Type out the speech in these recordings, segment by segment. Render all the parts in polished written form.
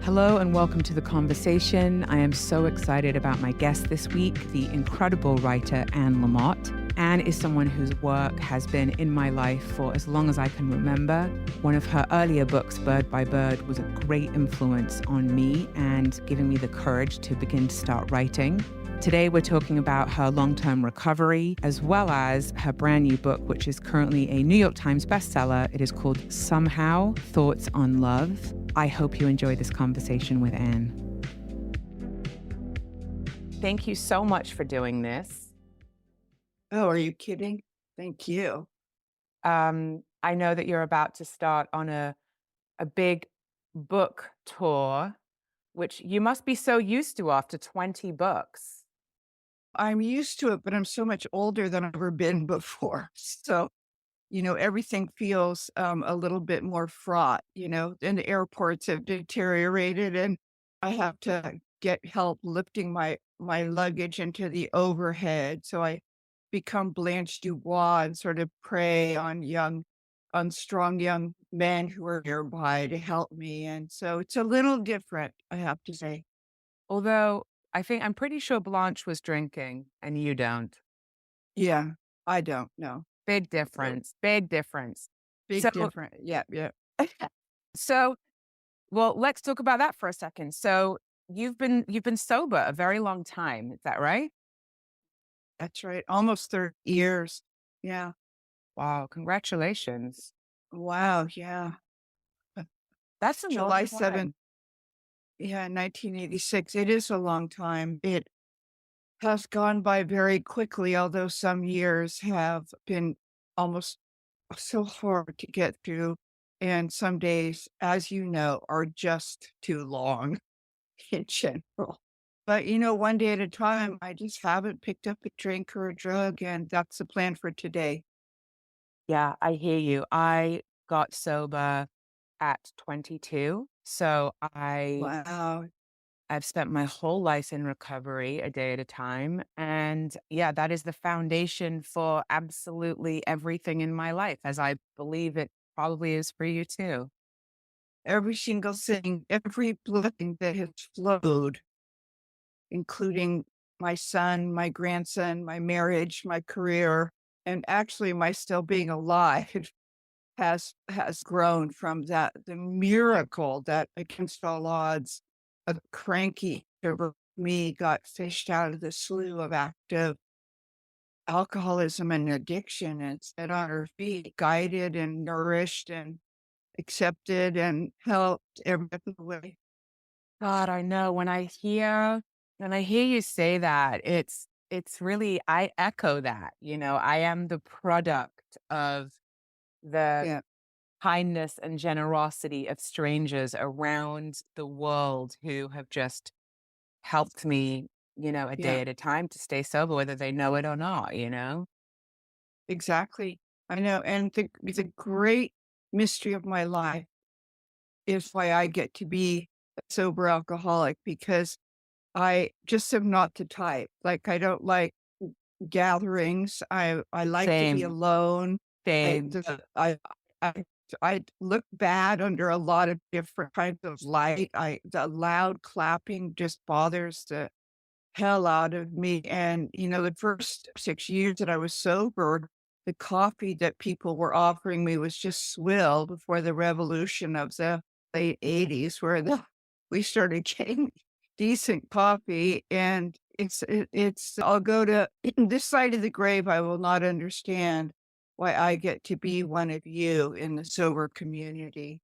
Hello and welcome to the conversation. I am so excited about my guest this week, the incredible writer Anne Lamott. Anne is someone whose work has been in my life for as long as I can remember. One of her earlier books, Bird by Bird, was a great influence on me and giving me the courage to begin to start writing. Today, we're talking about her long-term recovery, as well as her brand new book, which is currently a New York Times bestseller. It is called Somehow: Thoughts on Love. I hope you enjoy this conversation with Anne. Thank you so much for doing this. Oh, are you kidding? Thank you. I know that you're about to start on a big book tour, which you must be so used to after 20 books. I'm used to it, but I'm so much older than I've ever been before. So, everything feels a little bit more fraught, and the airports have deteriorated and I have to get help lifting my luggage into the overhead. So I become Blanche Dubois and sort of prey on strong young men who are nearby to help me. And so it's a little different, I have to say. Although I'm pretty sure Blanche was drinking and you don't. Yeah, I don't know. Big So, difference, big difference. So, big different. Yeah, yeah. so, well, let's talk about that for a second. So, you've been sober a very long time, is that right? That's right. Almost 30 years. Yeah. Wow, congratulations. Wow, yeah. Uh, That's a long July time. 7th, yeah, 1986. It is a long time. It has gone by very quickly, although some years have been almost so hard to get through, and some days, as you know, are just too long in general. But, one day at a time, I just haven't picked up a drink or a drug, and that's the plan for today. Yeah, I hear you. I got sober at 22. So Wow. I've spent my whole life in recovery a day at a time. And yeah, that is the foundation for absolutely everything in my life, as I believe it probably is for you too. Every single thing, every blessing that has flowed, including my son, my grandson, my marriage, my career, and actually my still being alive has grown from that the miracle that against all odds, a cranky introvert me got fished out of the slough of active alcoholism and addiction and set on her feet, guided and nourished and accepted and helped every step of the way. God, I know when I hear you say that, it's really I echo that. I am the product of the Yeah, kindness and generosity of strangers around the world who have just helped me, a yeah, day at a time to stay sober, whether they know it or not? exactly. I know. And the great mystery of my life is why I get to be a sober alcoholic because I just am not the type. Like I don't like gatherings. I like to be Same, alone. I same. the I I look bad under a lot of different kinds of light. The loud clapping just bothers the hell out of me. And, the first 6 years that I was sober, the coffee that people were offering me was just swill before the revolution of the late '80s where we started getting decent coffee, and it's I'll go to this side of the grave, I will not understand why I get to be one of you in the sober community.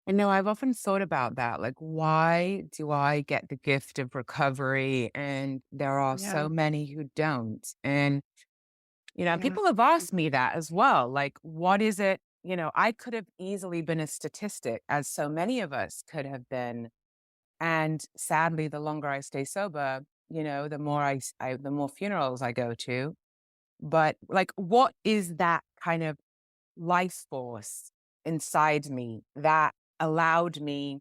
I know I've often thought about that. Like, why do I get the gift of recovery and there are Yeah, so many who don't? And yeah, people have asked me that as well. Like, what is it? I could have easily been a statistic, as so many of us could have been. And sadly, the longer I stay sober, the more the more funerals I go to. But like, what is that kind of life force inside me that allowed me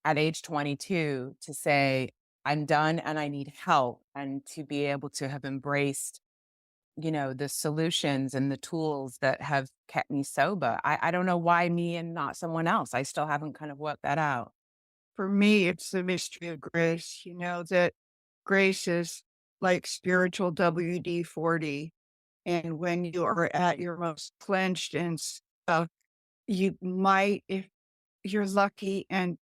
at age 22 to say, I'm done and I need help, and to be able to have embraced the solutions and the tools that have kept me sober. I don't know why me and not someone else. I still haven't kind of worked that out. for me, it's the mystery of grace, that grace is like spiritual WD-40. And when you are at your most clenched and stuck, you might, if you're lucky, and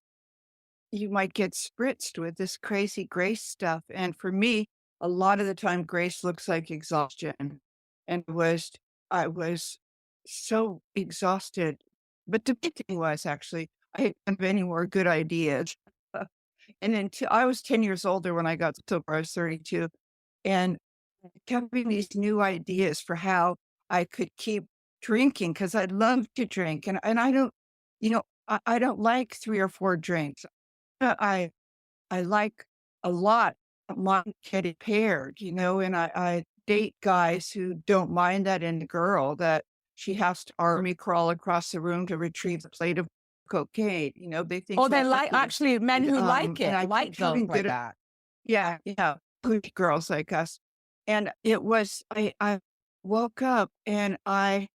you might get spritzed with this crazy grace stuff. And for me, a lot of the time, grace looks like exhaustion. And I was so exhausted. But the big thing was actually, I hadn't have any more good ideas. And until I was 10 years older when I got sober, I was 32. And having these new ideas for how I could keep drinking because I love to drink. And I don't, I don't like three or four drinks. I like a lot mine get impaired, and I date guys who don't mind that in a girl that she has to army crawl across the room to retrieve a plate of cocaine. They think Or they that's like lucky. actually men who like And it, I like keep girls having like good, that. yeah, yeah, good girls like us. And it was, I woke up and I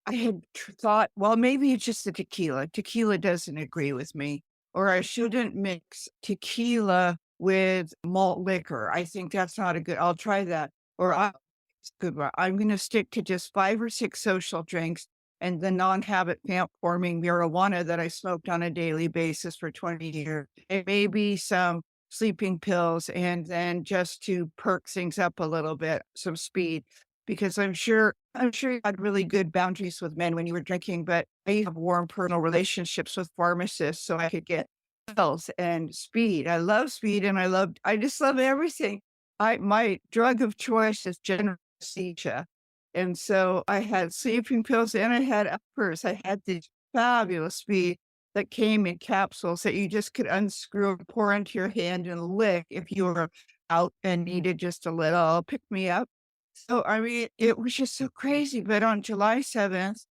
had thought, well, maybe it's just the tequila. Tequila doesn't agree with me, or I shouldn't mix tequila with malt liquor. I think that's not a good. I'll try that. Or it's a good one. I'm going to stick to just 5 or 6 social drinks and the non-habit forming marijuana that I smoked on a daily basis for 20 years. And maybe some sleeping pills, and then just to perk things up a little bit, some speed, because I'm sure you had really good boundaries with men when you were drinking, but I have warm personal relationships with pharmacists so I could get pills and speed. I love speed and I just love everything. My drug of choice is anesthesia. And so I had sleeping pills and I had uppers. I had these fabulous speed that came in capsules that you just could unscrew and pour into your hand and lick if you were out and needed just a little pick me up. So, I mean, it was just so crazy, but on July 7th,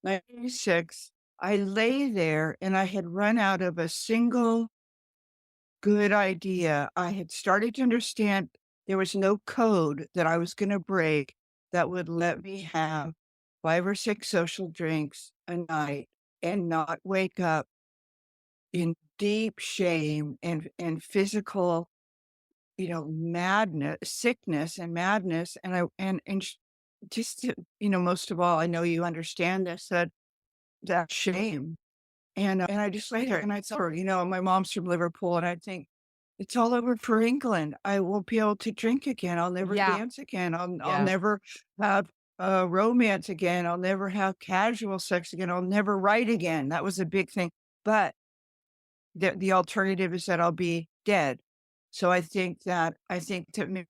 96, I lay there and I had run out of a single good idea. I had started to understand there was no code that I was gonna break that would let me have 5 or 6 social drinks a night and not wake up in deep shame and physical, sickness and madness. And just to, most of all, I know you understand this, that shame. And I just lay there and I tell her, my mom's from Liverpool, and I think it's all over for England. I won't be able to drink again. I'll never Yeah, dance again. I'll yeah. never have romance again. I'll never have casual sex again. I'll never write again. That was a big thing. But the alternative is that I'll be dead. So I think that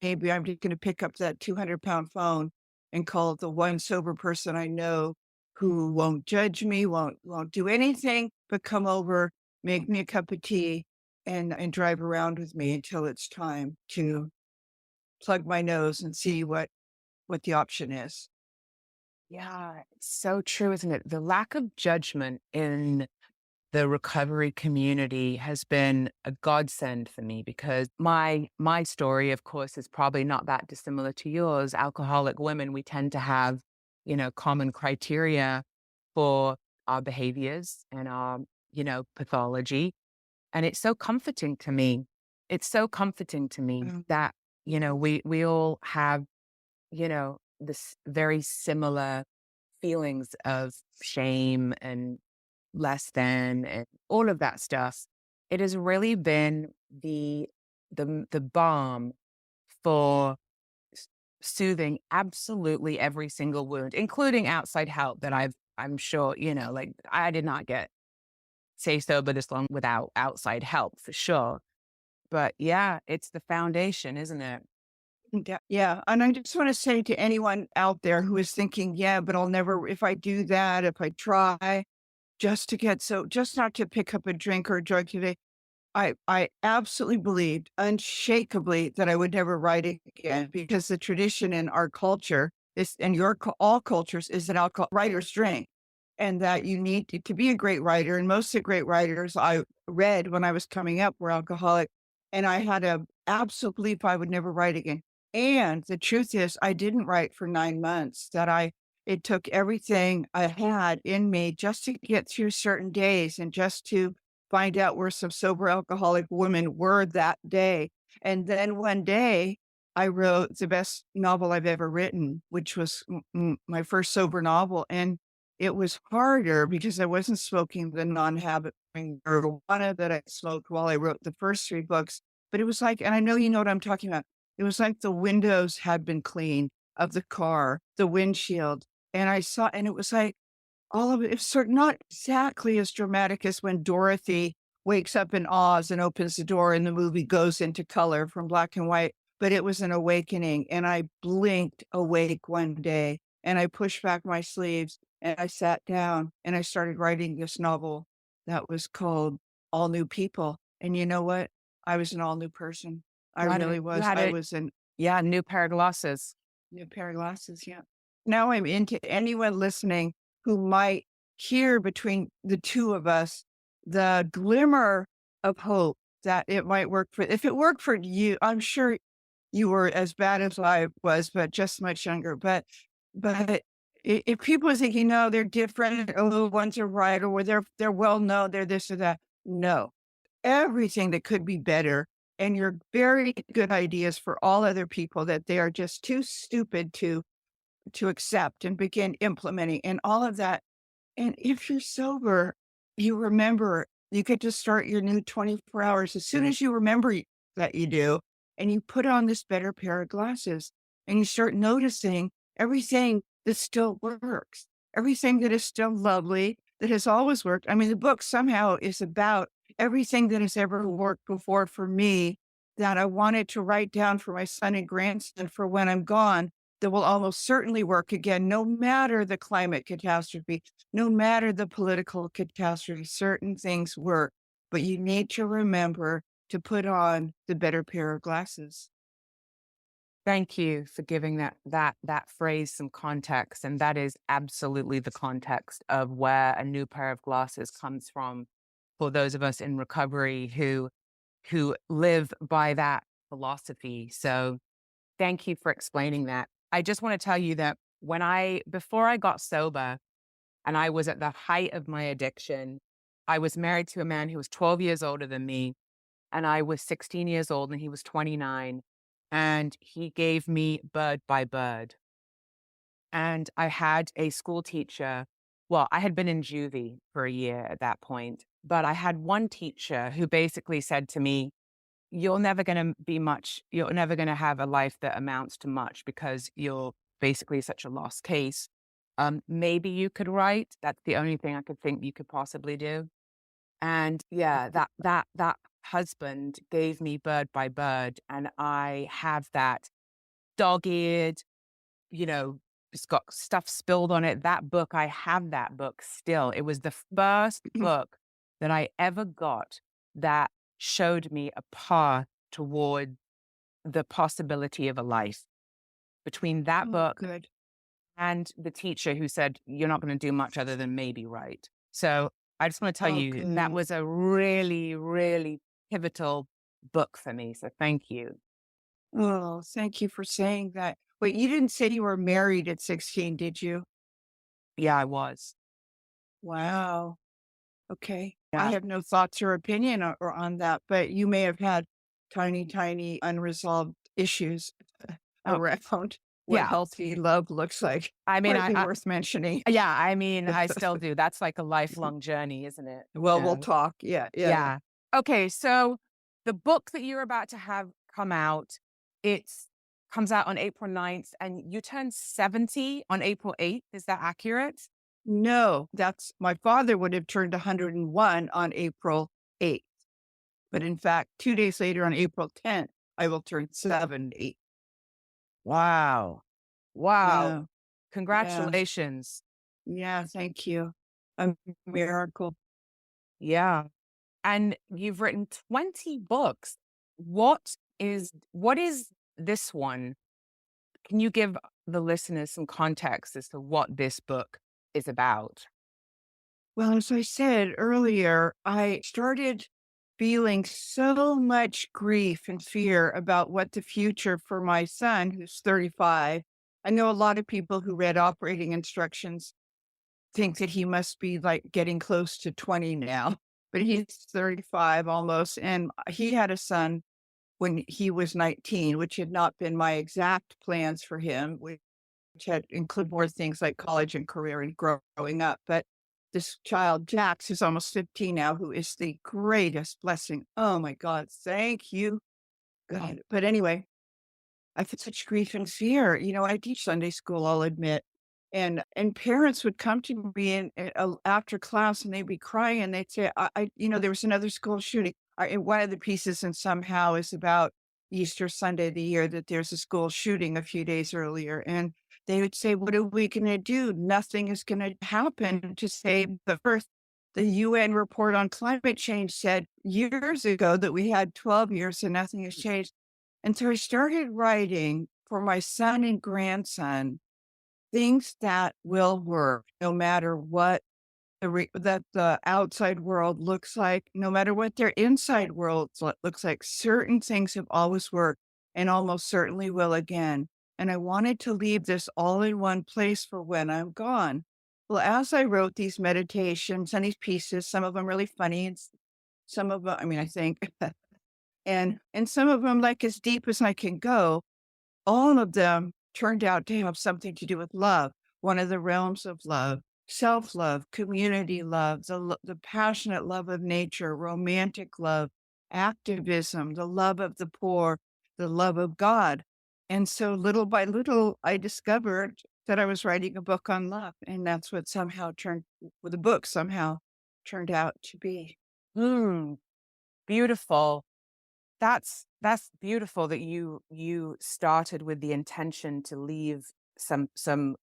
maybe I'm just gonna pick up that 200-pound phone and call the one sober person I know who won't judge me, won't do anything but come over, make me a cup of tea, and drive around with me until it's time to plug my nose and see what the option is. Yeah, it's so true, isn't it? The lack of judgment in the recovery community has been a godsend for me because my story, of course, is probably not that dissimilar to yours. Alcoholic women, we tend to have, common criteria for our behaviors and our, pathology. And it's so comforting to me. It's so comforting to me Mm, that, we all have, this very similar feelings of shame and less than and all of that stuff. It has really been the balm for soothing absolutely every single wound, including outside help that I'm sure, like I did not get stay sober this long without outside help for sure. But yeah, it's the foundation, isn't it? yeah, yeah, and I just wanna say to anyone out there who is thinking, "Yeah, but I'll never if I do that, if I try just not to pick up a drink or a drug today." I absolutely believed unshakably that I would never write again because the tradition in our culture is and all cultures is that alcohol writers drink, and that you need to be a great writer. And most of the great writers I read when I was coming up were alcoholic. And I had a absolute belief I would never write again. And the truth is I didn't write for 9 months, it took everything I had in me just to get through certain days and just to find out where some sober alcoholic women were that day. And then one day, I wrote the best novel I've ever written, which was my first sober novel. And it was harder because I wasn't smoking the non-habit marijuana that I smoked while I wrote the first 3 books. But it was like, and I know you know what I'm talking about. It was like the windows had been cleaned of the car, the windshield. And I saw, and it was like, all of it is sort not exactly as dramatic as when Dorothy wakes up in Oz and opens the door and the movie goes into color from black and white, but it was an awakening, and I blinked awake one day, and I pushed back my sleeves, and I sat down, and I started writing this novel that was called All New People, and you know what? I was an all new person. I really You was. had I a was an yeah, new pair of glasses. new pair of glasses, yeah. Now I'm into anyone listening who might hear between the 2 of us the glimmer of hope that it might work for if it worked for you, I'm sure you were as bad as I was, but just much younger. But if people are thinking, "No, they're different, oh, ones are right, or they're well known, they're this or that." No. Everything that could be better, and your very good ideas for all other people that they are just too stupid to accept and begin implementing and all of that. And if you're sober, you remember you get to start your new 24 hours as soon as you remember that you do, and you put on this better pair of glasses and you start noticing everything that still works, everything that is still lovely, that has always worked. I mean, the book somehow is about everything that has ever worked before for me that I wanted to write down for my son and grandson for when I'm gone that will almost certainly work again, no matter the climate catastrophe, no matter the political catastrophe, certain things work, but you need to remember to put on the better pair of glasses. Thank you for giving that phrase some context, and that is absolutely the context of where a new pair of glasses comes from for those of us in recovery who live by that philosophy. So, thank you for explaining that. I just want to tell you that before I got sober and I was at the height of my addiction, I was married to a man who was 12 years older than me, and I was 16 years old and he was 29. And he gave me Bird by Bird. And I had a school teacher. Well, I had been in juvie for a year at that point, but I had one teacher who basically said to me, you're never going to have a life that amounts to much because you're basically such a lost case. Maybe you could write. That's the only thing I could think you could possibly do. And yeah, that husband gave me Bird by Bird, and I have that dog-eared, you know, it's got stuff spilled on it. That book, I have that book still. It was the first book that I ever got that showed me a path toward the possibility of a life. Between that Oh, book good. and the teacher who said, "You're not gonna do much other than maybe write." So, I just wanna tell Oh, you that good. was a really, really pivotal book for me, so thank you. Oh, thank you for saying that. Wait, you didn't say you were married at 16, did you? Yeah, I was. Wow. Okay. I Yeah. have no thoughts or opinion or on that, but you may have had tiny, tiny unresolved issues Oh, around what yeah. healthy love looks like. I mean, Hardly worth mentioning. yeah, I mean, I still do. That's like a lifelong journey, isn't it? Well, we'll Yeah. talk. Yeah, yeah, yeah. Yeah. Okay, so the book that you're about to have come out, it's comes out on April 9th, and you turn 70 on April 8th. Is that accurate? No, that's my father would have turned 101 on April 8th. But in fact, 2 days later on April 10th, I will turn 70. Wow. Wow. Yeah, yeah, Congratulations. yeah, thank you. A miracle. Yeah. And you've written 20 books. What is this one? Can you give the listeners some context as to what this book is about? Well, as I said earlier, I started feeling so much grief and fear about what the future for my son, who's 35. I know a lot of people who read operating instructions think that he must be like getting close to 20 now. but he's 35 almost, and he had a son when he was 19, which had not been my exact plans for him, which had include more things like college and career and growing up. But this child, Jax, who's almost 15 now, who is the greatest blessing. Oh my God. Thank you, God. But anyway, I felt such grief and fear. I teach Sunday school, I'll admit. And parents would come to me after class and they'd be crying and they'd say, there was another school shooting. And one of the pieces and somehow is about Easter Sunday of the year that there's a school shooting a few days earlier. And they would say, what are we going to do? Nothing is going to happen to save the earth. The UN report on climate change said years ago that we had 12 years and nothing has changed. And so I started writing for my son and grandson things that will work no matter what that the outside world looks like, no matter what their inside world looks like. Certain things have always worked and almost certainly will again. And I wanted to leave this all in one place for when I'm gone. Well, as I wrote these meditations and these pieces, some of them really funny and some of them, I mean, I think, and some of them like as deep as I can go, all of them turned out to have something to do with love, one of the realms of love, self-love, community love, the passionate love of nature, romantic love, activism, the love of the poor, the love of God. And so little by little, I discovered that I was writing a book on love, and that's what the book somehow turned out to be. Mm, beautiful. That's beautiful that you started with the intention to leave some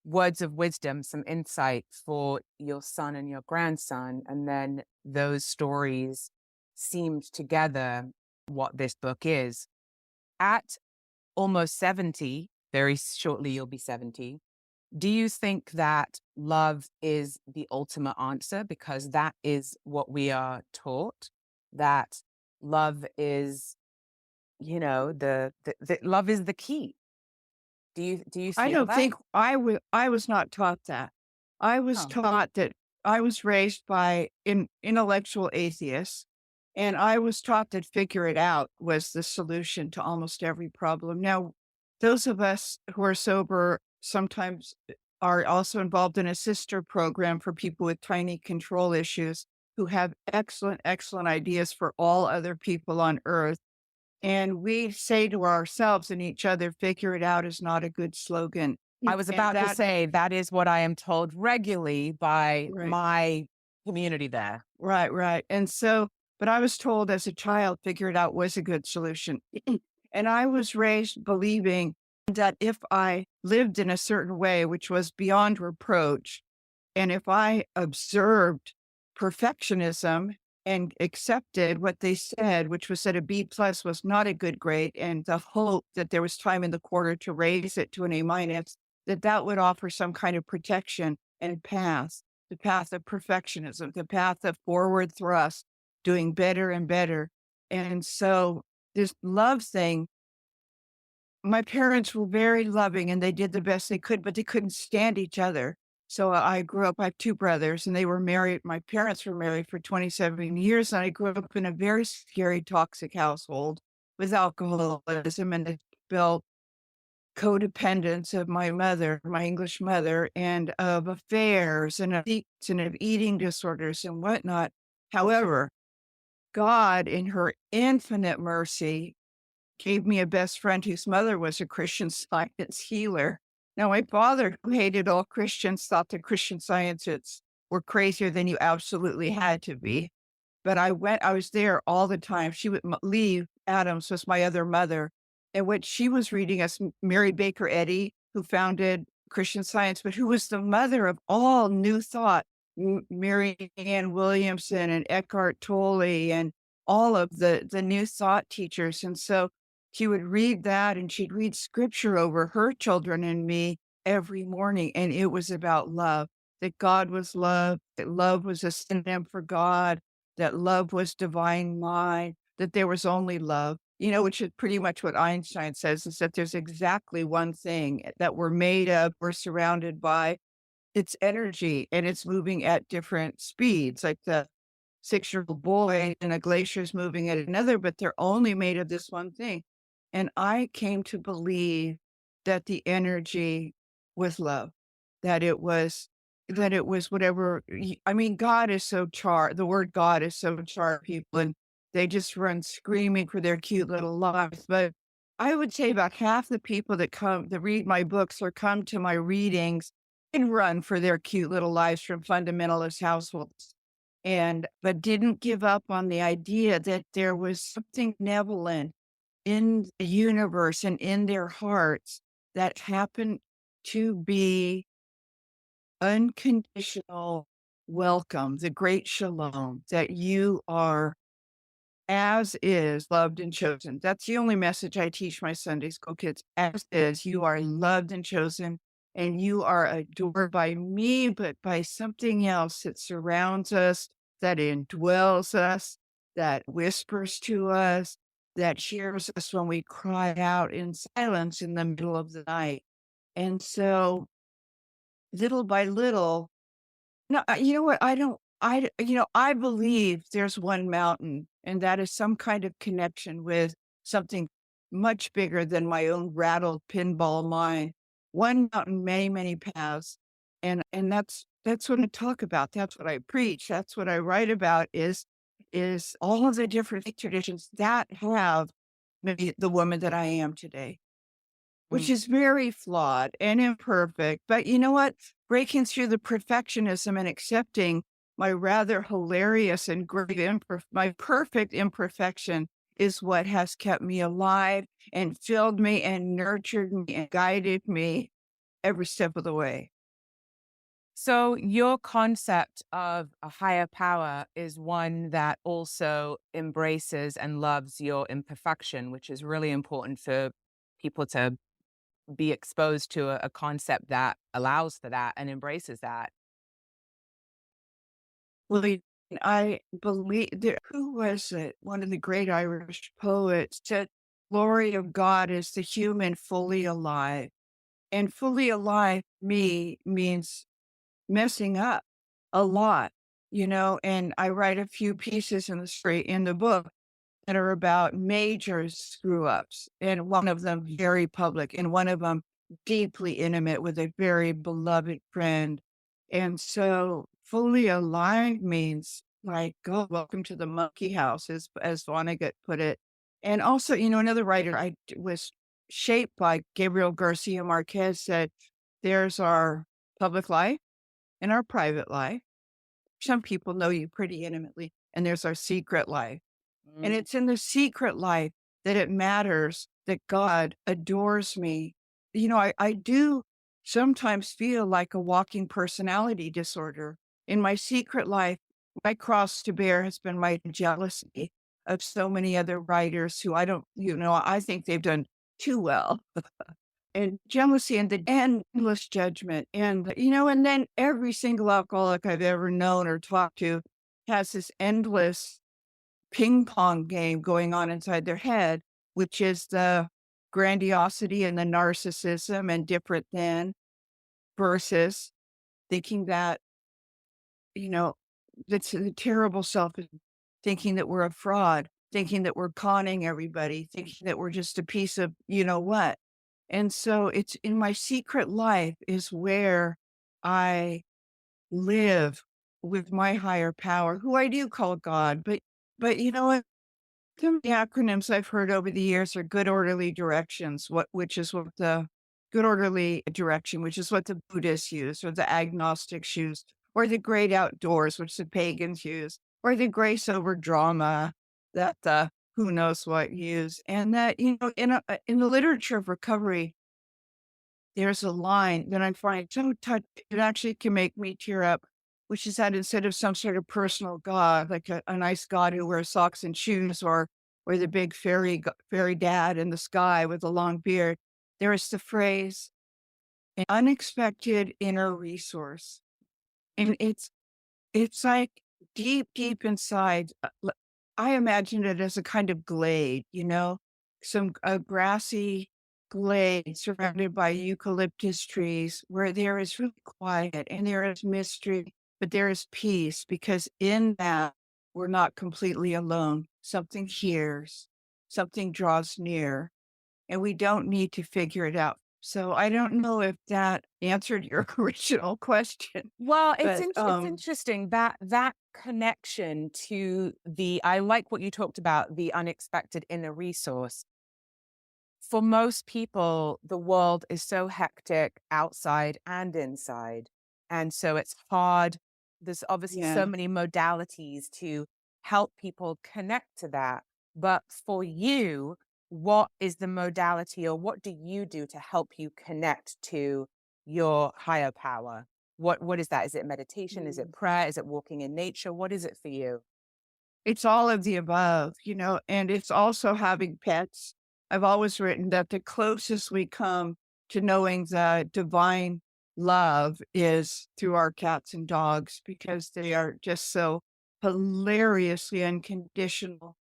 words of wisdom, some insight for your son and your grandson, and then those stories seemed together what this book is. At almost 70, very shortly you'll be 70. Do you think that love is the ultimate answer? Because that is what we are taught, that love is, the love is the key. Do you I feel don't that? think I was not taught that. I was Oh, taught that I was raised by intellectual atheists, and I was taught that figure it out was the solution to almost every problem. Now, those of us who are sober sometimes are also involved in a sister program for people with tiny control issues who have excellent, excellent ideas for all other people on earth. And we say to ourselves and each other, "Figure it out" is not a good slogan. I was And about to that say that is what I am told regularly by right, my community there. right, right. And so but I was told as a child, "Figure it out" was a good solution. And I was raised believing that if I lived in a certain way, which was beyond reproach, and if I observed perfectionism and accepted what they said, which was that a B plus was not a good grade, and the hope that there was time in the quarter to raise it to an A minus, that would offer some kind of protection and path, the path of perfectionism, the path of forward thrust, doing better and better. And so this love thing, my parents were very loving and they did the best they could, but they couldn't stand each other. So I grew up, I have 2 brothers and they were married. My parents were married for 27 years. And I grew up in a very scary, toxic household with alcoholism and it built codependence of my mother, my English mother, and of affairs and of eating disorders and whatnot. However, God, in her infinite mercy, gave me a best friend whose mother was a Christian Science healer. Now, my father, who hated all Christians, thought that Christian Scientists were crazier than you absolutely had to be. But I was there all the time. She would leave. Adams was my other mother. And what she was reading us, Mary Baker Eddy, who founded Christian Science, but who was the mother of all New Thought, Mary Ann Williamson and Eckhart Tolle and all of the New Thought teachers. And so she would read that and she'd read scripture over her children and me every morning. And it was about love, that God was love, that love was a synonym for God, that love was divine mind, that there was only love, which is pretty much what Einstein says, is that there's exactly one thing that we're made of, we're surrounded by, it's energy and it's moving at different speeds. Like 6-year-old boy and a glacier's moving at another, but they're only made of this one thing. And I came to believe that the energy was love, that it was whatever I mean, God is so the word God is so people, and they just run screaming for their cute little lives. But I would say about half the people that come to read my books or come to my readings and run for their cute little lives from fundamentalist households. And but didn't give up on the idea that there was something benevolent in the universe and in their hearts that happened to be unconditional welcome, the great shalom, that you are as is loved and chosen. That's the only message I teach my Sunday school kids. As is, you are loved and chosen, and you are adored by me, but by something else that surrounds us, that indwells us, that whispers to us, that hears us when we cry out in silence in the middle of the night. And so, little by little, no, you know what? I don't I believe there's one mountain, and that is some kind of connection with something much bigger than my own rattled pinball mind. One mountain, many, many paths, and that's what I talk about, that's what I preach, that's what I write about is all of the different faith traditions that have made the woman that I am today. Which Mm. is very flawed and imperfect, but you know what? Breaking through the perfectionism and accepting my rather hilarious and grave my perfect imperfection is what has kept me alive and filled me and nurtured me and guided me every step of the way. So, your concept of a higher power is one that also embraces and loves your imperfection, which is really important for people to be exposed to a concept that allows for that and embraces that. Well, I believe there who was it? One of the great Irish poets said, "Glory of God is the human fully alive." And fully alive me means messing up a lot, and I write a few pieces in the book that are about major screw ups, and one of them very public, and one of them deeply intimate with a very beloved friend. And so fully alive means like, oh, welcome to the monkey house, as Vonnegut put it. And also, another writer was shaped by Gabriel Garcia Marquez said, there's our public life and our private life. Some people know you pretty intimately, and there's our secret life. And Mm. it's in the secret life that it matters that God adores me. I do sometimes feel like a walking personality disorder. In my secret life, my cross to bear has been my jealousy of so many other writers who I don't, I think they've done too well. And jealousy and the endless judgment. And then every single alcoholic I've ever known or talked to has this endless ping pong game going on inside their head, which is the grandiosity and the narcissism and different than versus thinking that, you know, that's the terrible self thinking that we're a fraud, thinking that we're conning everybody, thinking that we're just a piece of you know what. And so it's in my secret life is where I live with my higher power, who I do call God, but you know what? Some of the acronyms I've heard over the years are good orderly directions, which is what the good orderly direction, which is what the Buddhists use, or the agnostics use, or the great outdoors, which the pagans use, or the grace over drama that the who knows what use. And that, in the literature of recovery, there's a line that I find so touching, it actually can make me tear up, which is that instead of some sort of personal god, like a nice god who wears socks and shoes, or the big fairy dad in the sky with a long beard, there is the phrase, "an unexpected inner resource." And it's like deep, deep inside. I imagine it as a kind of glade, some a grassy glade surrounded by eucalyptus trees where there is really quiet and there is mystery, but there is peace because in that we're not completely alone. Something hears, something draws near, and we don't need to figure it out. So I don't know if that answered your original question, Well, but, it's interesting that that connection to the I like what you talked about, the unexpected inner resource. For most people, the world is so hectic outside and inside. And so it's hard. There's obviously yeah. so many modalities to help people connect to that. But for you, what is the modality or what do you do to help you connect to your higher power? What is that? Is it meditation? Is it Mm. prayer? Is it walking in nature? What is it for you? It's all of the above, and it's also having pets. I've always written that the closest we come to knowing the divine love is through our cats and dogs because they are just so hilariously unconditional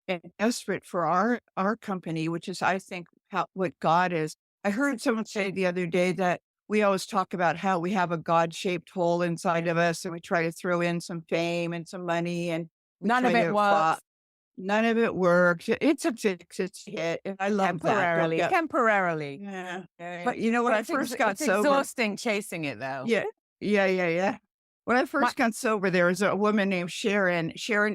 and desperate for our company, which is, I think, how what God is. I heard someone say the other day that we always talk about how we have a God-shaped hole inside of us, and we try to throw in some fame and some money, and we None try of it to works none of it works. It's a fix, it's a hit, and I love that. Don't temporarily. get Temporarily. yeah. Yeah, yeah. But, when But I first got it's sober exhausting chasing it though. yeah. Yeah, yeah, yeah. When I My first got sober, there was a woman named Sharon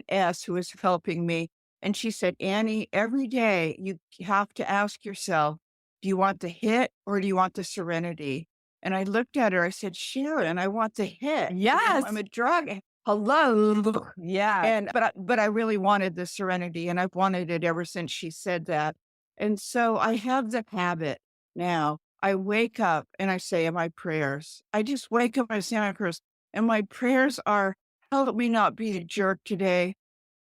S., who was helping me, and she said, "Annie, every day you have to ask yourself, do you want the hit or do you want the serenity?" And I looked at her, I said, "Sharon, I want the hit. I'm yes. a drug hello." Yes. But I really wanted the serenity, and I've wanted it ever since she said that. And so I have the habit now. I wake up and I say my prayers. I just wake up and I say my prayers. And my prayers are, help me not be a jerk today,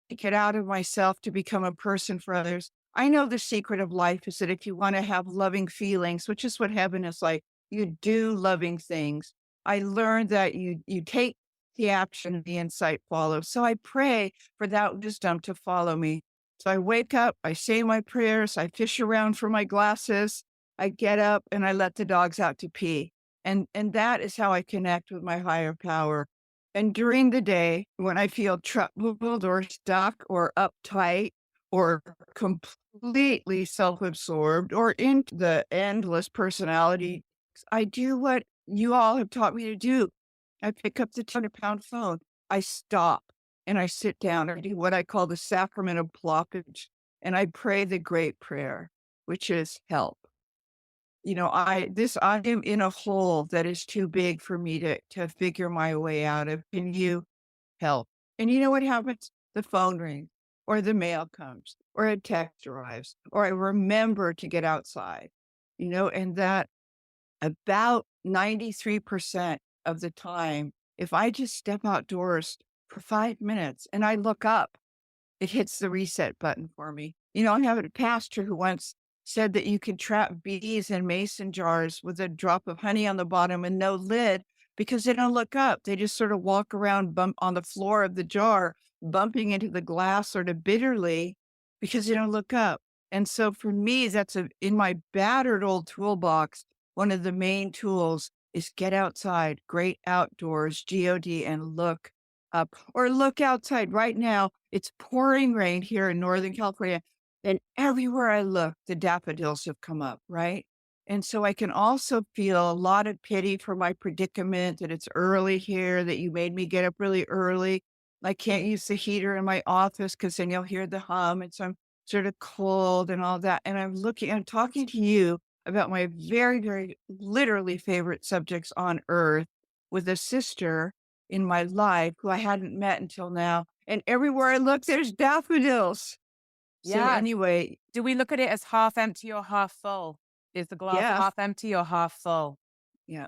to get out of myself to become a person for others. I know the secret of life is that if you want to have loving feelings, which is what heaven is like, you do loving things. I learned that you take the action, the insight follows. So I pray for that wisdom to follow me. So I wake up, I say my prayers, I fish around for my glasses, I get up and I let the dogs out to pee. And that is how I connect with my higher power. And during the day, when I feel troubled or stuck or uptight or completely self-absorbed or into the endless personality, I do what you all have taught me to do. I pick up the 200-pound phone. I stop and I sit down and do what I call the sacrament of blockage. And I pray the great prayer, which is help. I am in a hole that is too big for me to figure my way out of. Can you help? And you know what happens? The phone rings, or the mail comes, or a text arrives, or I remember to get outside, and that about 93% of the time, if I just step outdoors for 5 minutes and I look up, it hits the reset button for me. I have a pastor who once said that you can trap bees in mason jars with a drop of honey on the bottom and no lid because they don't look up. They just sort of walk around bump on the floor of the jar, bumping into the glass sort of bitterly because they don't look up. And so for me, in my battered old toolbox, one of the main tools is get outside, great outdoors, God, and look up or look outside right now. It's pouring rain here in Northern California, and everywhere I look, the daffodils have come up, right? And so I can also feel a lot of pity for my predicament that it's early here, that you made me get up really early. I can't use the heater in my office because then you'll hear the hum. And so I'm sort of cold and all that. And I'm talking to you about my very, very literally favorite subjects on earth with a sister in my life who I hadn't met until now. And everywhere I look, there's daffodils. So Yeah. anyway, Do we look at it as half empty or half full? Is the glass yeah, half empty or half full? yeah.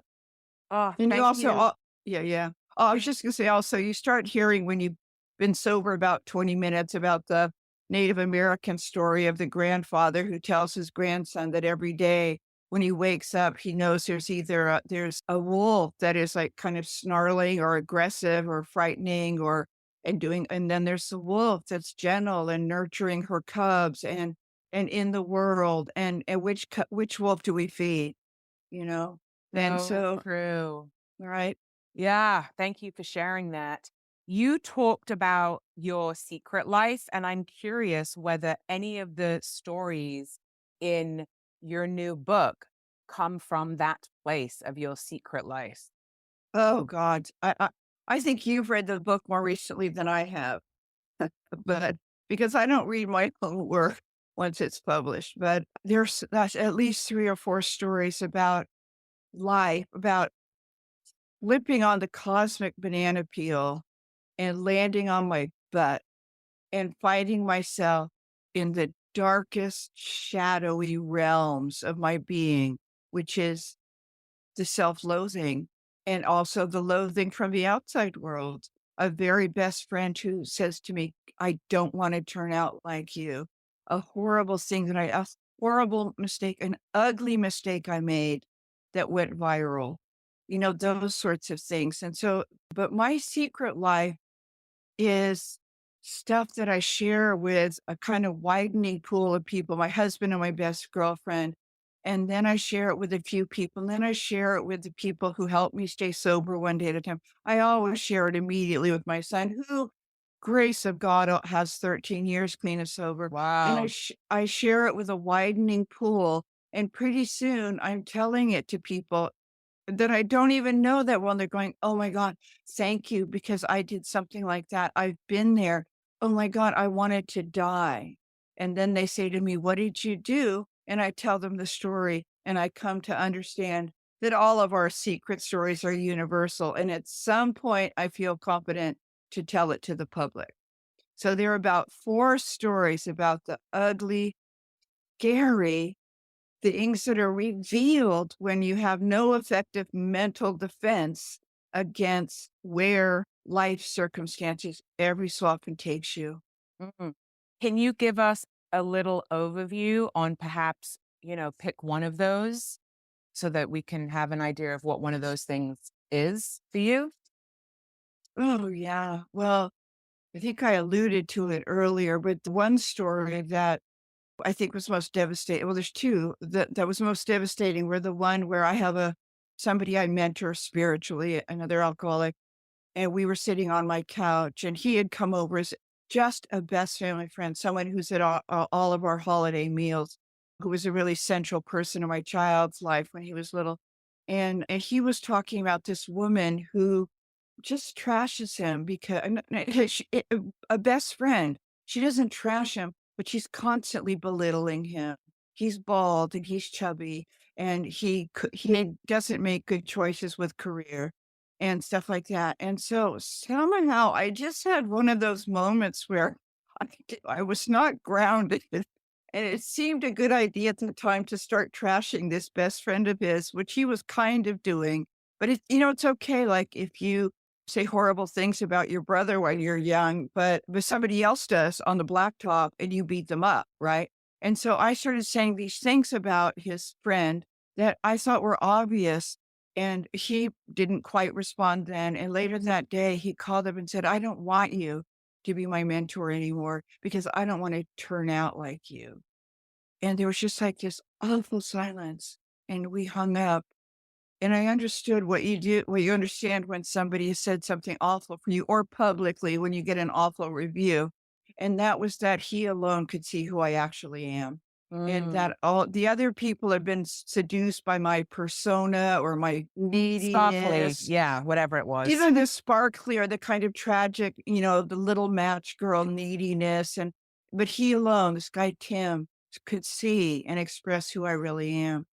Oh, And you thank also, you. yeah, yeah. Oh, I was just gonna say also, you start hearing when you've been sober about 20 minutes about the Native American story of the grandfather who tells his grandson that every day when he wakes up, he knows there's a wolf that is like kind of snarling or aggressive or frightening and then there's the wolf that's gentle and nurturing her cubs and in the world and which wolf do we feed, you know? And So so, true. right. Yeah. Thank you for sharing that. You talked about your secret life, and I'm curious whether any of the stories in your new book come from that place of your secret life. Oh god. I think you've read the book more recently than I have, but because I don't read my own work once it's published, but that's at least 3 or 4 stories about life, about flipping on the cosmic banana peel and landing on my butt and finding myself in the darkest, shadowy realms of my being, which is the self-loathing and also the loathing from the outside world. A very best friend who says to me, "I don't wanna turn out like you." A horrible thing that a horrible mistake, an ugly mistake I made that went viral. Those sorts of things, and so but my secret life is stuff that I share with a kind of widening pool of people, my husband and my best girlfriend. And then I share it with a few people. And then I share it with the people who help me stay sober one day at a time. I always share it immediately with my son, who, grace of God, has 13 years clean and sober. And Wow. I share it with a widening pool. And pretty soon I'm telling it to people that I don't even know that well, they're going, "Oh my god, thank you, because I did something like that. I've been there. Oh my god, I wanted to die." And then they say to me, "What did you do?" And I tell them the story, and I come to understand that all of our secret stories are universal, and at some point, I feel confident to tell it to the public. So there are about 4 stories about the ugly, scary things that are revealed when you have no effective mental defense against where life circumstances every so often takes you. Mm. Can you give us a little overview on perhaps, pick one of those so that we can have an idea of what one of those things is for you? Oh, yeah. Well, I think I alluded to it earlier, but the one story that I think was most devastating, well, there's two that was most devastating, were the one where I have somebody I mentor spiritually, another alcoholic. And we were sitting on my couch, and he had come over as just a best family friend, someone who's at all of our holiday meals, who was a really central person in my child's life when he was little. And he was talking about this woman who just trashes him because a best friend. She doesn't trash him, but she's constantly belittling him. He's bald and he's chubby, and he doesn't make good choices with career and stuff like that. And so somehow I just had one of those moments where I was not grounded. And it seemed a good idea at the time to start trashing this best friend of his, which he was kind of doing. But it's okay. Like if you say horrible things about your brother when you're young, but somebody else does on the blacktop and you beat them up, right? And so I started saying these things about his friend that I thought were obvious. And he didn't quite respond then. And later that day, he called up and said, "I don't want you to be my mentor anymore because I don't want to turn out like you." And there was just like this awful silence. And we hung up. And I understood what you understand when somebody has said something awful for you, or publicly when you get an awful review. And that was that he alone could see who I actually am. And Mm. that all the other people have been seduced by my persona or my Sparkly. neediness, Yeah, whatever it was. either the sparkly or the kind of tragic, the little match girl neediness. But he alone, this guy Tim, could see and express who I really am.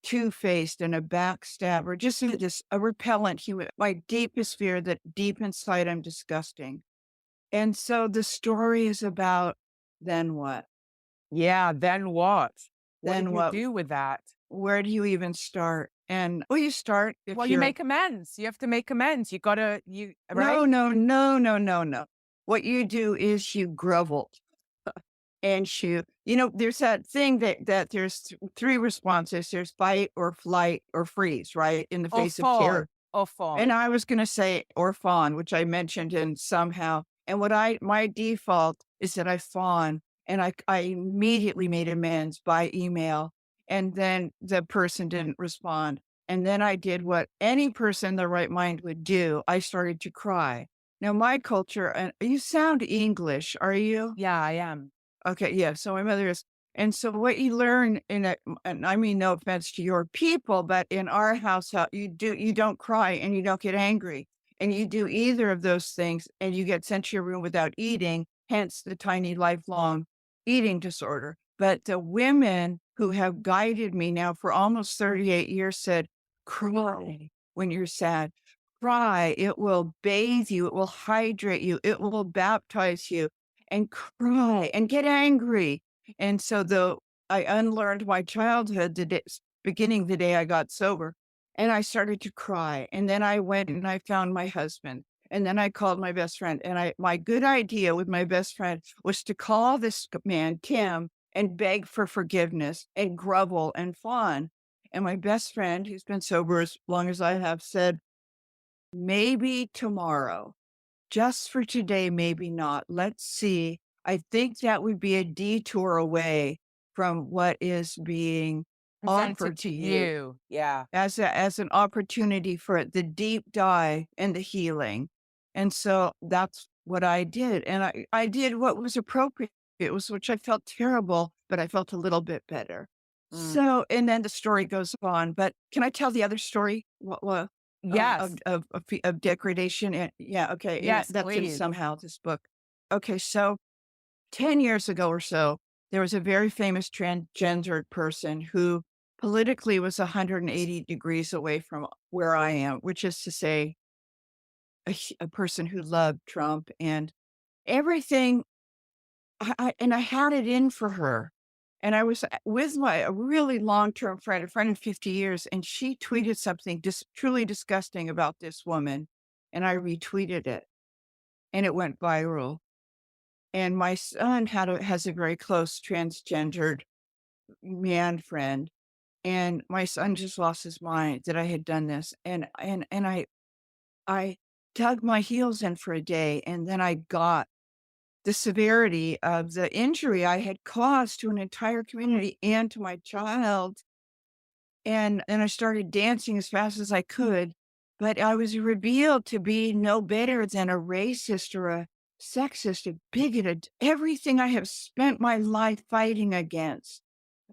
Two-faced and a backstabber, just a repellent human, my deepest fear that deep inside I'm disgusting. And so the story is about then what? Yeah, then what? What did Then you what? do with that? Where do you even start? And well, you start Well, if you you're make amends. You have to make amends. You gotta, no, right? no, no, no, no, no. What you do is you grovel and there's that thing that there's 3 responses. There's fight or flight or freeze, right? In the Or face of fawn. terror. Or And fawn. I was gonna say or fawn, which I mentioned in somehow. And my default is that I fawn, and I immediately made amends by email, and then the person didn't respond. And then I did what any person in their right mind would do. I started to cry. Now my culture, and you sound English, are you? Yeah, I am. Okay, yeah, so my mother is, and so what you learn in a, and I mean no offense to your people, but in our house, how you don't cry and you don't get angry, and you do either of those things, and you get sent to your room without eating, hence the tiny lifelong eating disorder. But the women who have guided me now for almost 38 years said, "Cry when you're sad. Cry, it will bathe you, it will hydrate you, it will baptize you." And cry and get angry. And so though I unlearned my childhood the day, beginning the day I got sober, and I started to cry. And then I went and I found my husband. And then I called my best friend. And my good idea with my best friend was to call this man, Tim, and beg for forgiveness and grovel and fawn. And my best friend, who's been sober as long as I have, said, maybe tomorrow. Just for today, maybe not. Let's see. I think that would be a detour away from what is being Presented offered to to you you. Yeah. as an opportunity for the deep dive and the healing. And so that's what I did. And I did what was appropriate. It was, which I felt terrible, but I felt a little bit better. Mm. So, and then the story goes on. But can I tell the other story? What Yes. of degradation? And yeah, okay. And Yes, that's in please. somehow this book. Okay, so 10 years ago or so, there was a very famous transgendered person who politically was 180 degrees away from where I am, which is to say, a person who loved Trump and everything. And I had it in for her. And I was with a really long term friend, a friend of 50 years, and she tweeted something truly disgusting about this woman. And I retweeted it and it went viral. And my son has a very close transgendered man friend, and my son just lost his mind that I had done this, and I dug my heels in for a day, and then I got the severity of the injury I had caused to an entire community and to my child, and I started dancing as fast as I could, but I was revealed to be no better than a racist or a sexist, a bigoted, everything I have spent my life fighting against,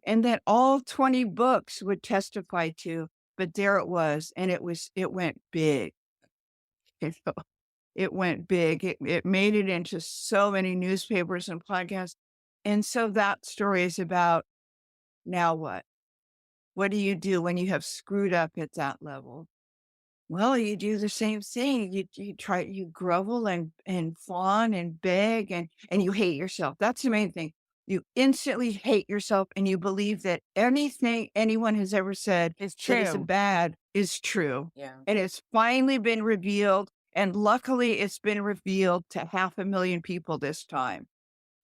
and that all 20 books would testify to, but there it was, and it went big. You know, it went big. It made it into so many newspapers and podcasts. And so that story is about, now what? What do you do when you have screwed up at that level? Well, you do the same thing. You grovel and fawn and beg and you hate yourself. That's the main thing. You instantly hate yourself and you believe that anything anyone has ever said It's that is true. bad is true. Yeah. And it's finally been revealed. And luckily it's been revealed to 500,000 people this time.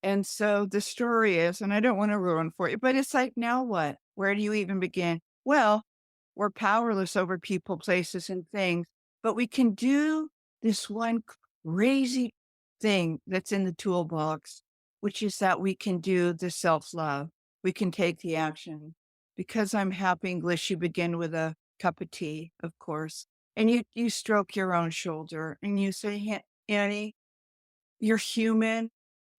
And so the story is, and I don't want to ruin for you, but it's like, now what? Where do you even begin? Well, we're powerless over people, places, and things, but we can do this one crazy thing that's in the toolbox, which is that we can do the self love. We can take the action. Because I'm half English, you begin with a cup of tea, of course, and you stroke your own shoulder and you say, Annie, you're human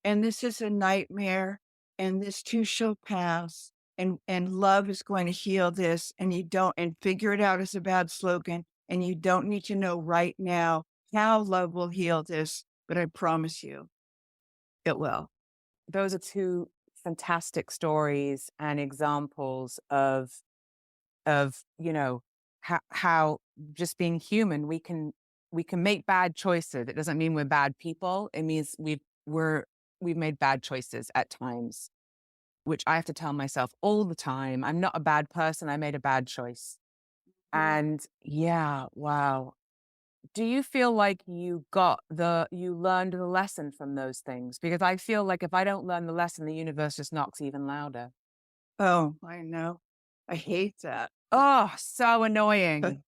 and this is a nightmare, and this too shall pass, and love is going to heal this, and you don't, and figure it out is a bad slogan, and you don't need to know right now how love will heal this, but I promise you it will. Those are two fantastic stories and examples of, how just being human, we can make bad choices. It doesn't mean we're bad people. It means we've made bad choices at times, which I have to tell myself all the time. I'm not a bad person. I made a bad choice. Mhm. And yeah, wow. Do you feel like you learned the lesson from those things? Because I feel like if I don't learn the lesson, the universe just knocks even louder. Oh, I know. I hate that. Oh, so annoying.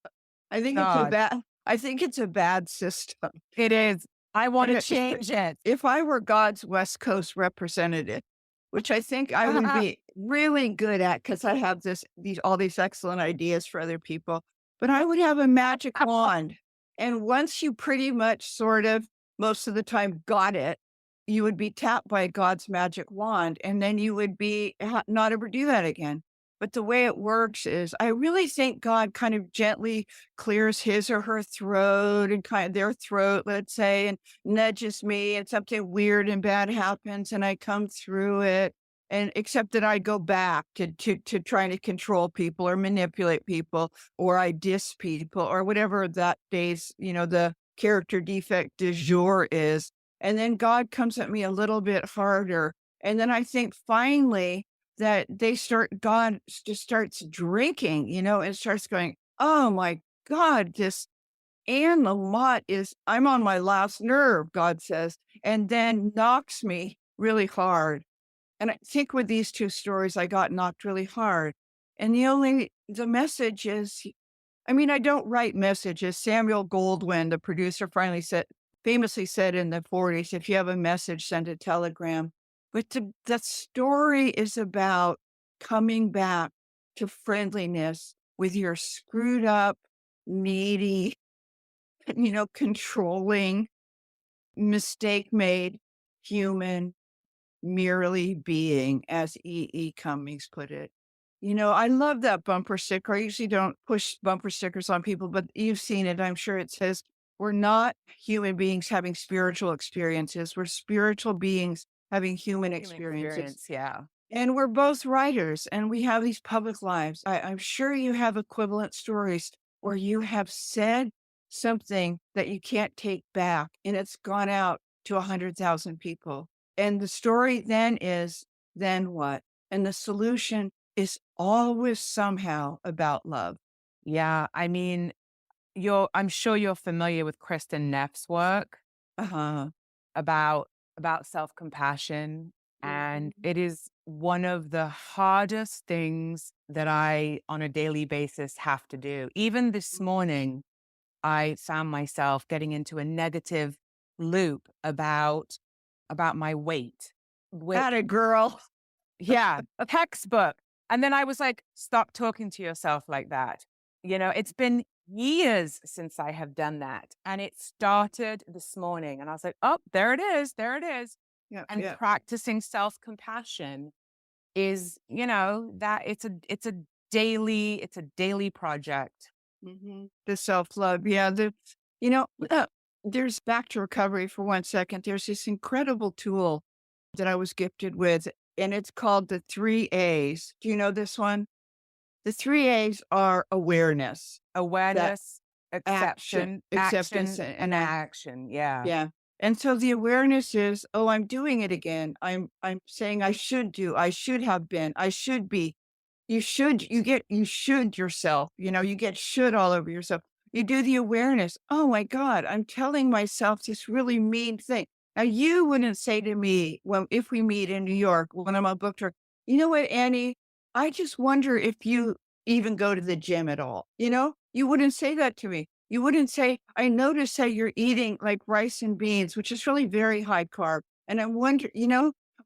I think it's a God, bad I think it's a bad system. it is. I want And to change it. if I were God's West Coast representative, which I think I would be really good at because I have these all these excellent ideas for other people, but I would have a magic wand. And once you pretty much sort of most of the time got it, you would be tapped by God's magic wand, and then you would be not ever do that again. But the way it works is I really think God kind of gently clears his or her throat and kind of their throat, let's say, and nudges me and something weird and bad happens and I come through it. And except that I go back to trying to control people or manipulate people, or I diss people or whatever that day's, the character defect du jour is. And then God comes at me a little bit harder. And then I think finally that God just starts drinking, and starts going, oh my God, this Anne Lamott I'm on my last nerve, God says, and then knocks me really hard. And I think with these two stories, I got knocked really hard. And the message is, I mean, I don't write messages. Samuel Goldwyn, the producer, famously said in the 40s, if you have a message, send a telegram. But the story is about coming back to friendliness with your screwed up, needy, controlling, mistake made human merely being, as E. Cummings put it. I love that bumper sticker. I usually don't push bumper stickers on people, but you've seen it. I'm sure it says, we're not human beings having spiritual experiences. We're spiritual beings having human Human experiences. experience, yeah. And we're both writers and we have these public lives. I'm sure you have equivalent stories where you have said something that you can't take back and it's gone out to 100,000 people. And the story then is, then what? And the solution is always somehow about love. Yeah, I mean, I'm sure you're familiar with Kristen Neff's work Uh-huh. about self-compassion, and Mhm. it is one of the hardest things that I, on a daily basis, have to do. Even this morning, I found myself getting into a negative loop about my weight, which Atta girl. yeah, textbook. And then I was like, stop talking to yourself like that. It's been years since I have done that. And it started this morning. And I was like, oh, there it is. There it is. Yeah, And yeah. practicing self-compassion is, that it's a daily project. The self-love. Yeah, you know, uh, there's back to recovery for 1 second. There's this incredible tool that I was gifted with, and it's called the 3 A's. Do you know this one? The 3 A's are awareness, that Awareness, acceptance, action, and and action. Yeah. yeah. And so the awareness is, oh, I'm doing it again. I'm saying I should have been, I should be. You should yourself, you get should all over yourself. You do the awareness. Oh my God, I'm telling myself this really mean thing. Now you wouldn't say to me if we meet in New York when I'm on book tour, you know what, Annie? I just wonder if you even go to the gym at all. You wouldn't say that to me. You wouldn't say, I notice that you're eating like rice and beans, which is really very high carb. And I wonder,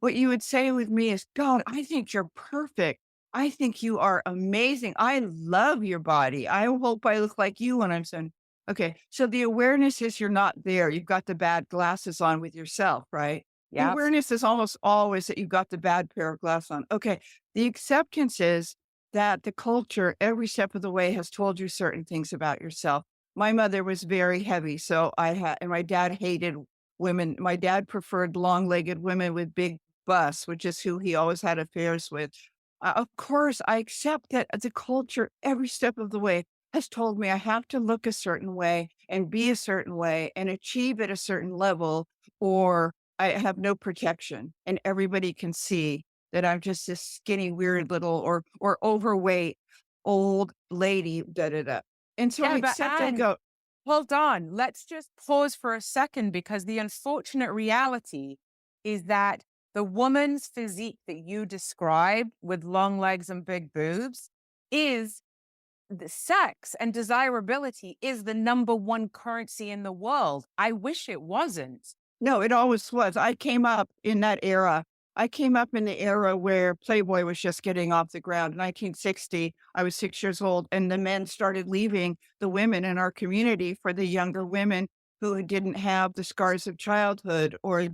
what you would say with me is, God, I think you're perfect. I think you are amazing. I love your body. I hope I look like you when I'm done. Okay. So the awareness is you're not there. You've got the bad glasses on with yourself, right? The Yep. awareness is almost always that you've got the bad pair of glasses on. Okay. The acceptance is that the culture, every step of the way, has told you certain things about yourself. My mother was very heavy. And my dad hated women. My dad preferred long legged women with big busts, which is who he always had affairs with. Of course, I accept that the culture, every step of the way, has told me I have to look a certain way and be a certain way and achieve at a certain level, or I have no protection. And everybody can see that I'm just this skinny, weird little or overweight old lady, da da da. And so I Yeah, but accept and Anne, go, hold on. Let's just pause for a second because the unfortunate reality is that the woman's physique that you described with long legs and big boobs is the sex and desirability is the number one currency in the world. I wish it wasn't. no, it always was. I came up in that era. I came up in the era where Playboy was just getting off the ground. 1960, I was 6 years old, and the men started leaving the women in our community for the younger women who didn't have the scars of childhood or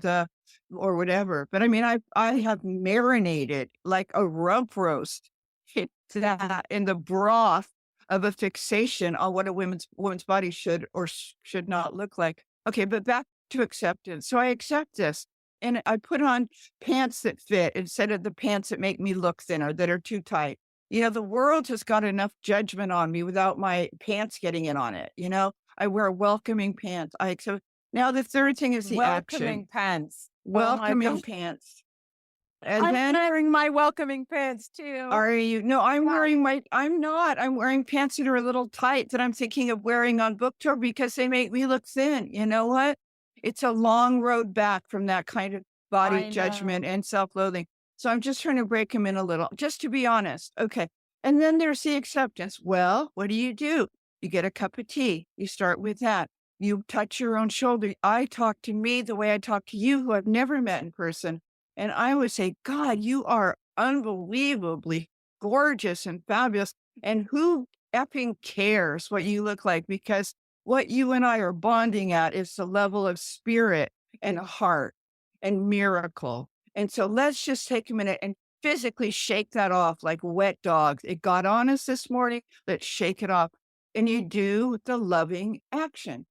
whatever. But I mean, I have marinated like a rump roast into that in the broth of a fixation on what a woman's body should or should not look like. Okay, but back to acceptance. So I accept this, and I put on pants that fit instead of the pants that make me look thinner, that are too tight. The world has got enough judgment on me without my pants getting in on it. I wear welcoming pants. I accept. Now the third thing is the action. Welcoming pants. Oh my Welcoming God. pants. And I'm then wearing my welcoming pants too. are you no, Yeah. I'm not. I'm wearing pants that are a little tight that I'm thinking of wearing on book tour because they make me look thin. You know what? It's a long road back from that kind of body I judgment know. and self-loathing. So I'm just trying to break them in a little, just to be honest. Okay. And then there's the acceptance. Well, what do? You get a cup of tea. You start with that. You touch your own shoulder. I talk to me the way I talk to you, who I've never met in person. And I would say, God, you are unbelievably gorgeous and fabulous. And who effing cares what you look like? Because what you and I are bonding at is the level of spirit and heart and miracle. And so let's just take a minute and physically shake that off like wet dogs. It got on us this morning. Let's shake it off. And you do the loving action.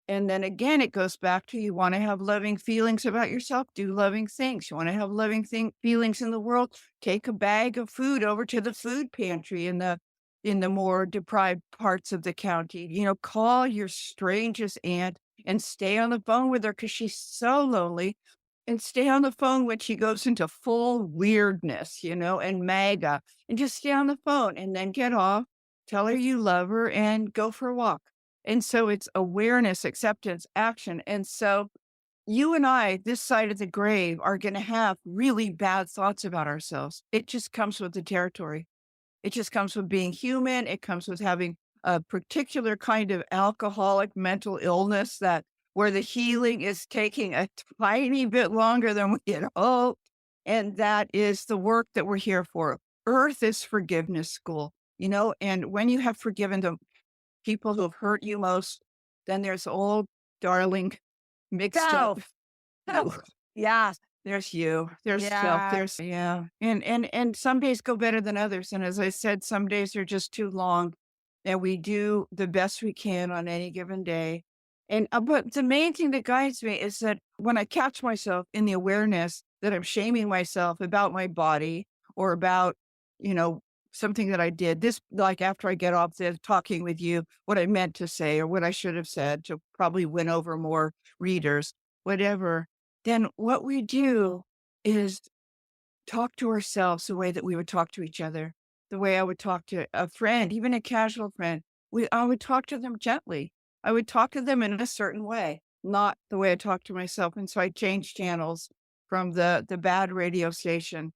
And then again, it goes back to you want to have loving feelings about yourself, do loving things. You want to have loving feelings in the world, take a bag of food over to the food pantry in the more deprived parts of the county. Call your strangest aunt and stay on the phone with her because she's so lonely. And stay on the phone when she goes into full weirdness, and MAGA, and just stay on the phone and then get off, tell her you love her, and go for a walk. And so it's awareness, acceptance, action. And so you and I, this side of the grave, are going to have really bad thoughts about ourselves. It just comes with the territory. It just comes with being human. It comes with having a particular kind of alcoholic mental illness that where the healing is taking a tiny bit longer than we had hoped. And that is the work that we're here for. Earth is forgiveness school, and when you have forgiven the people who have hurt you most, then there's old darling mixed up. Self. Self. Yeah. There's you, there's self, Yeah. there's yeah. And some days go better than others. And as I said, some days are just too long. And we do the best we can on any given day. And but the main thing that guides me is that when I catch myself in the awareness that I'm shaming myself about my body or about, you know, something that I did, this like after I get off there talking with you, what I meant to say or what I should have said to probably win over more readers, whatever, then what we do is talk to ourselves the way that we would talk to each other, the way I would talk to a friend, even a casual friend. I would talk to them gently. I would talk to them in a certain way, not the way I talk to myself. And so I changed channels from the bad radio station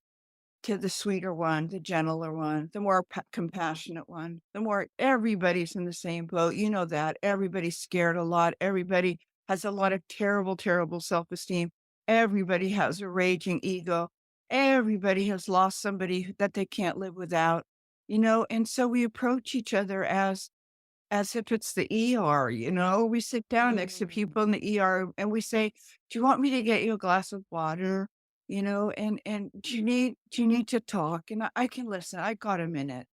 to the sweeter one, the gentler one, the more compassionate one, the more everybody's in the same boat. You know that everybody's scared a lot. Everybody has a lot of terrible, terrible self-esteem. Everybody has a raging ego. Everybody has lost somebody that they can't live without, and so we approach each other as if it's the ER, we sit down next to Mm. people in the ER and we say, do you want me to get you a glass of water? And do you need to talk? And I can listen. I got a minute.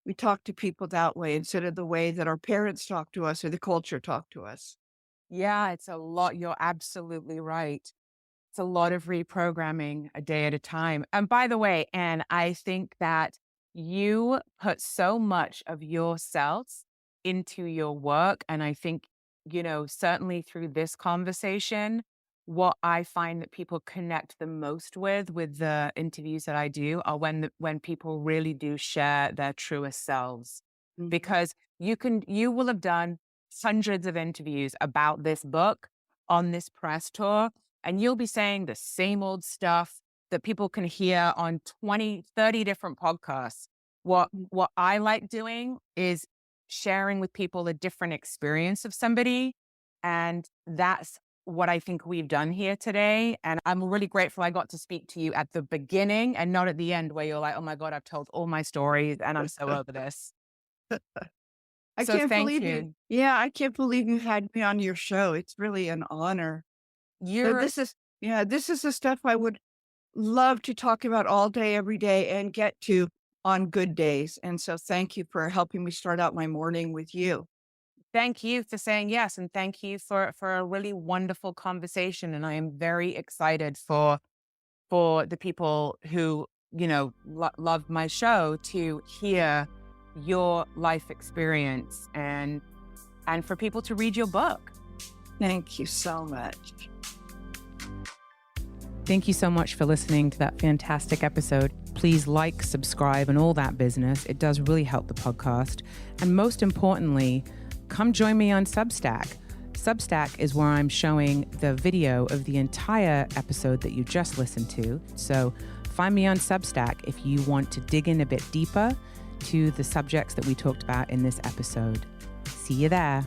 We talk to people that way instead of the way that our parents talk to us or the culture talk to us. Yeah, it's a lot. You're absolutely right. It's a lot of reprogramming a day at a time. And by the way, Anne, I think that you put so much of yourself into your work. And I think, certainly through this conversation, what I find that people connect the most with the interviews that I do are when people really do share their truest selves. Mhm. Because you will have done hundreds of interviews about this book on this press tour, and you'll be saying the same old stuff that people can hear on 20, 30 different podcasts. What Mhm. what I like doing is sharing with people a different experience of somebody. And that's what I think we've done here today. And I'm really grateful I got to speak to you at the beginning and not at the end where you're like, oh my God, I've told all my stories and I'm so over this. I So can't thank believe you. you. Yeah, I can't believe you had me on your show. It's really an honor. So You're this is the stuff I would love to talk about all day, every day, and get to on good days. And so thank you for helping me start out my morning with you. Thank you for saying yes, and thank you for a really wonderful conversation. And I am very excited for the people who love my show to hear your life experience and for people to read your book. Thank you so much. Thank you so much for listening to that fantastic episode. Please like, subscribe, and all that business. It does really help the podcast. And most importantly, come join me on Substack. Substack is where I'm showing the video of the entire episode that you just listened to. So find me on Substack if you want to dig in a bit deeper to the subjects that we talked about in this episode. See you there.